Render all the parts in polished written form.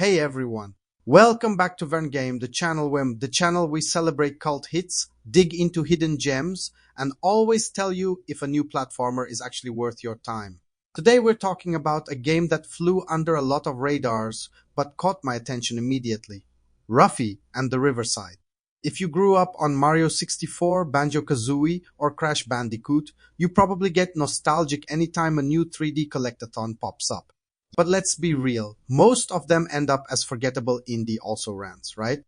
Hey everyone, welcome back to Vern Game, the channel we celebrate cult hits, dig into hidden gems, and always tell you if a new platformer is actually worth your time. Today we're talking about a game that flew under a lot of radars but caught my attention immediately. Ruffy and the Riverside. If you grew up on Mario 64, Banjo-Kazooie, or Crash Bandicoot, you probably get nostalgic anytime a new 3D collect-a-thon pops up. But let's be real, most of them end up as forgettable indie also-rans, right?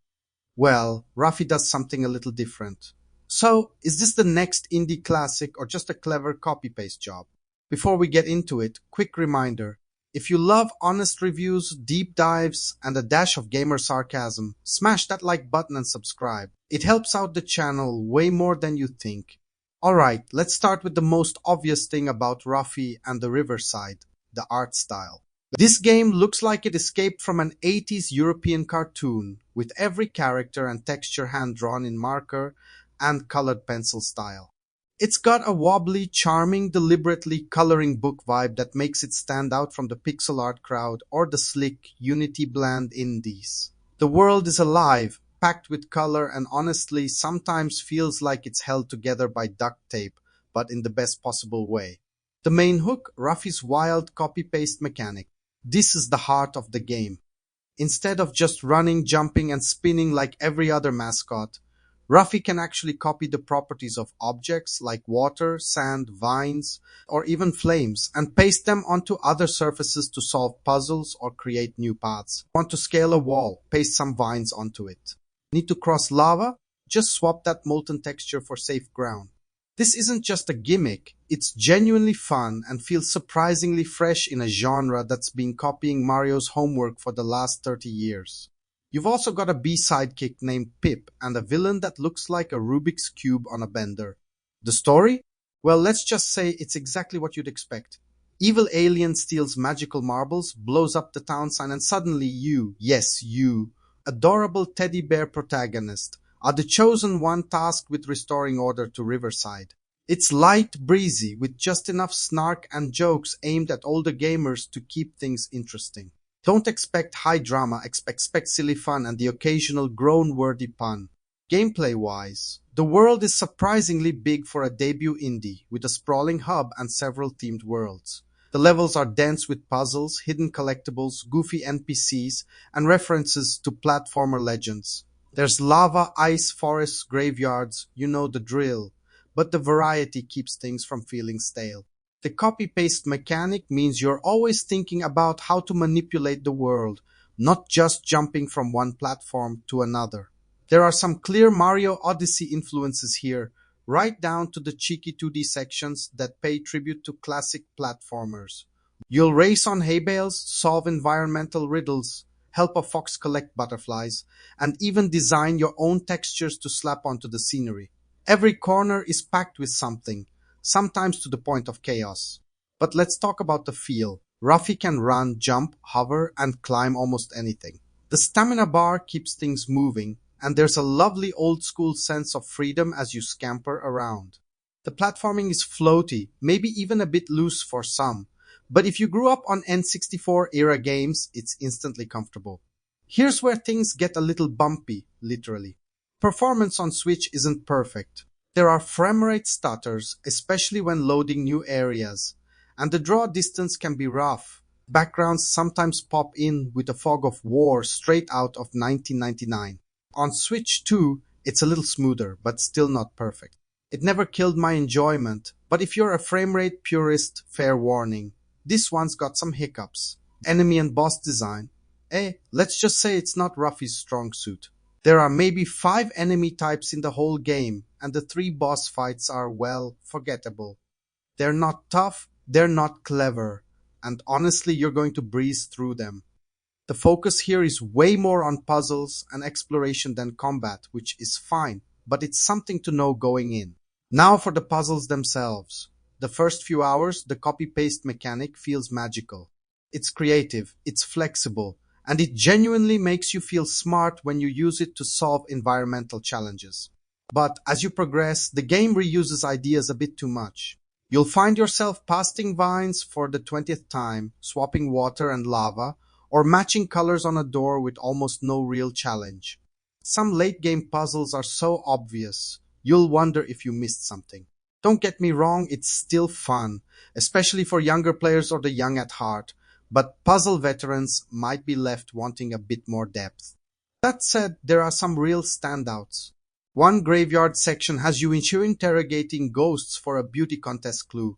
Well, Ruffy does something a little different. So, is this the next indie classic or just a clever copy-paste job? Before we get into it, quick reminder. If you love honest reviews, deep dives, and a dash of gamer sarcasm, smash that like button and subscribe. It helps out the channel way more than you think. Alright, let's start with the most obvious thing about Ruffy and the Riverside, the art style. This game looks like it escaped from an 80s European cartoon, with every character and texture hand-drawn in marker and colored pencil style. It's got a wobbly, charming, deliberately coloring book vibe that makes it stand out from the pixel art crowd or the slick, Unity bland indies. The world is alive, packed with color, and honestly sometimes feels like it's held together by duct tape, but in the best possible way. The main hook, Ruffy's wild copy-paste mechanic. This is the heart of the game. Instead of just running, jumping, and spinning like every other mascot, Ruffy can actually copy the properties of objects like water, sand, vines, or even flames, and paste them onto other surfaces to solve puzzles or create new paths. Want to scale a wall? Paste some vines onto it. Need to cross lava? Just swap that molten texture for safe ground. This isn't just a gimmick, it's genuinely fun and feels surprisingly fresh in a genre that's been copying Mario's homework for the last 30 years. You've also got a B-sidekick named Pip and a villain that looks like a Rubik's Cube on a bender. The story? Well, let's just say it's exactly what you'd expect. Evil alien steals magical marbles, blows up the town sign, and suddenly you, yes you, adorable teddy bear protagonist, are the chosen one tasked with restoring order to Riverside. It's light, breezy, with just enough snark and jokes aimed at older gamers to keep things interesting. Don't expect high drama, expect silly fun and the occasional groan-worthy pun. Gameplay-wise, the world is surprisingly big for a debut indie, with a sprawling hub and several themed worlds. The levels are dense with puzzles, hidden collectibles, goofy NPCs, and references to platformer legends. There's lava, ice, forests, graveyards, you know the drill, but the variety keeps things from feeling stale. The copy-paste mechanic means you're always thinking about how to manipulate the world, not just jumping from one platform to another. There are some clear Mario Odyssey influences here, right down to the cheeky 2D sections that pay tribute to classic platformers. You'll race on hay bales, solve environmental riddles, help a fox collect butterflies, and even design your own textures to slap onto the scenery. Every corner is packed with something, sometimes to the point of chaos. But let's talk about the feel. Ruffy can run, jump, hover, and climb almost anything. The stamina bar keeps things moving, and there's a lovely old-school sense of freedom as you scamper around. The platforming is floaty, maybe even a bit loose for some, but if you grew up on N64-era games, it's instantly comfortable. Here's where things get a little bumpy, literally. Performance on Switch isn't perfect. There are frame rate stutters, especially when loading new areas, and the draw distance can be rough. Backgrounds sometimes pop in with a fog of war straight out of 1999. On Switch 2, it's a little smoother, but still not perfect. It never killed my enjoyment, but if you're a frame rate purist, fair warning. This one's got some hiccups. Enemy and boss design. Let's just say it's not Ruffy's strong suit. There are maybe 5 enemy types in the whole game, and the 3 boss fights are, well, forgettable. They're not tough, they're not clever, and honestly you're going to breeze through them. The focus here is way more on puzzles and exploration than combat, which is fine, but it's something to know going in. Now for the puzzles themselves. The first few hours, the copy-paste mechanic feels magical. It's creative, it's flexible, and it genuinely makes you feel smart when you use it to solve environmental challenges. But as you progress, the game reuses ideas a bit too much. You'll find yourself pasting vines for the 20th time, swapping water and lava, or matching colors on a door with almost no real challenge. Some late game puzzles are so obvious, you'll wonder if you missed something. Don't get me wrong, it's still fun, especially for younger players or the young at heart, but puzzle veterans might be left wanting a bit more depth. That said, there are some real standouts. One graveyard section has you interrogating ghosts for a beauty contest clue,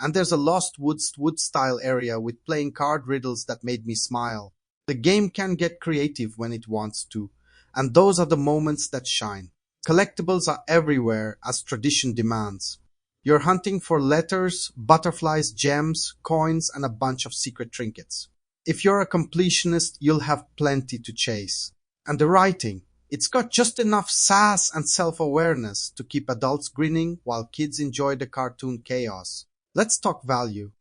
and there's a Lost Woods wood style area with playing card riddles that made me smile. The game can get creative when it wants to, and those are the moments that shine. Collectibles are everywhere as tradition demands. You're hunting for letters, butterflies, gems, coins, and a bunch of secret trinkets. If you're a completionist, you'll have plenty to chase. And the writing, it's got just enough sass and self-awareness to keep adults grinning while kids enjoy the cartoon chaos. Let's talk value.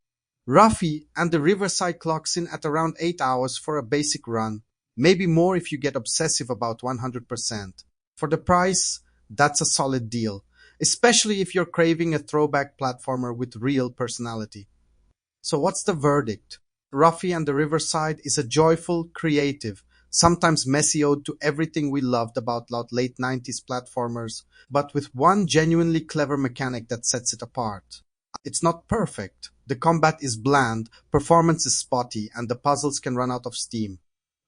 Ruffy and the Riverside clocks in at around 8 hours for a basic run, maybe more if you get obsessive about 100%. For the price, that's a solid deal, especially if you're craving a throwback platformer with real personality. So what's the verdict? Ruffy and the Riverside is a joyful, creative, sometimes messy ode to everything we loved about late 90s platformers, but with one genuinely clever mechanic that sets it apart. It's not perfect. The combat is bland, performance is spotty, and the puzzles can run out of steam.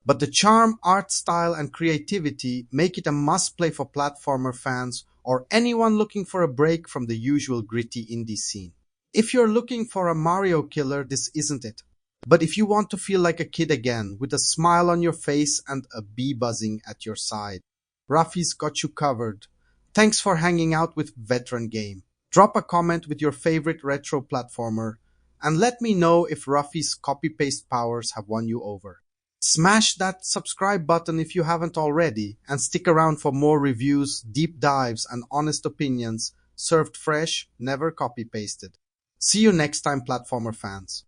But the charm, art style, and creativity make it a must-play for platformer fans or anyone looking for a break from the usual gritty indie scene. If you're looking for a Mario killer, this isn't it. But if you want to feel like a kid again, with a smile on your face and a bee buzzing at your side, Ruffy's got you covered. Thanks for hanging out with Veteran Game. Drop a comment with your favorite retro platformer, and let me know if Ruffy's copy-paste powers have won you over. Smash that subscribe button if you haven't already, and stick around for more reviews, deep dives, and honest opinions, served fresh, never copy-pasted. See you next time, platformer fans.